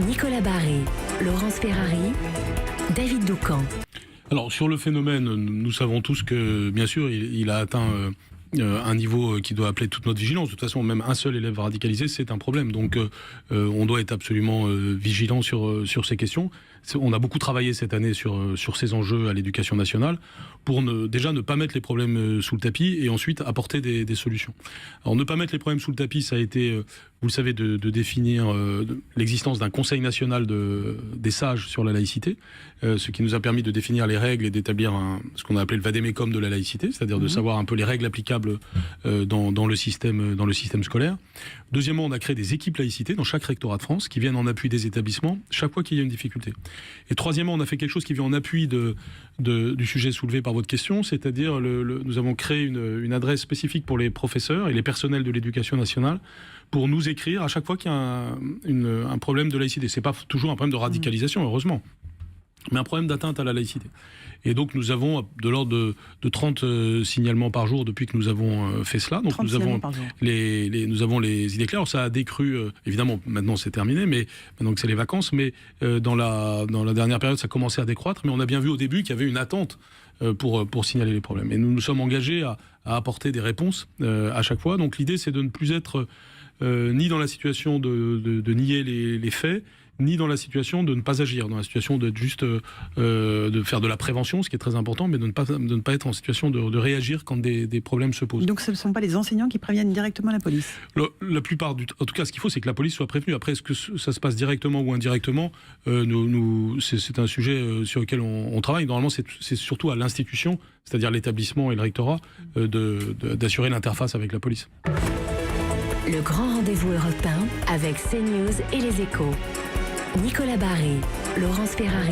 Nicolas Barré, Laurence Ferrari, David Doucan. Alors sur le phénomène, nous savons tous que bien sûr il a atteint un niveau qui doit appeler toute notre vigilance. De toute façon, même un seul élève radicalisé, c'est un problème. Donc on doit être absolument vigilant sur ces questions. On a beaucoup travaillé cette année sur ces enjeux à l'éducation nationale pour déjà ne pas mettre les problèmes sous le tapis et ensuite apporter des solutions. Alors ne pas mettre les problèmes sous le tapis, ça a été, vous le savez, de définir l'existence d'un conseil national des sages sur la laïcité, ce qui nous a permis de définir les règles et d'établir ce qu'on a appelé le vadémécum de la laïcité, c'est-à-dire de savoir un peu les règles applicables dans le système scolaire. Deuxièmement, on a créé des équipes laïcité dans chaque rectorat de France qui viennent en appui des établissements chaque fois qu'il y a une difficulté. Et troisièmement, on a fait quelque chose qui vient en appui du sujet soulevé par votre question, c'est-à-dire nous avons créé une adresse spécifique pour les professeurs et les personnels de l'éducation nationale pour nous écrire à chaque fois qu'il y a un problème de laïcité. C'est pas toujours un problème de radicalisation, heureusement, mais un problème d'atteinte à la laïcité. Et donc nous avons de l'ordre de 30 signalements par jour depuis que nous avons fait cela. Donc nous avons les idées claires. Alors, ça a décru, évidemment, maintenant c'est terminé, mais maintenant que c'est les vacances, mais dans la dernière période ça commençait à décroître, mais on a bien vu au début qu'il y avait une attente pour signaler les problèmes. Et nous nous sommes engagés à apporter des réponses à chaque fois. Donc l'idée c'est de ne plus être ni dans la situation de nier les faits, ni dans la situation de ne pas agir, dans la situation de juste de faire de la prévention, ce qui est très important, mais de ne pas être en situation de réagir quand des problèmes se posent. Donc ce ne sont pas les enseignants qui préviennent directement la police? La plupart du temps, en tout cas, ce qu'il faut, c'est que la police soit prévenue. Après, est-ce que ça se passe directement ou indirectement, c'est un sujet sur lequel on travaille. Normalement, c'est surtout à l'institution, c'est-à-dire l'établissement et le rectorat, d'assurer l'interface avec la police. Le grand rendez-vous européen avec CNews et les Échos. Nicolas Barré, Laurence Ferrari.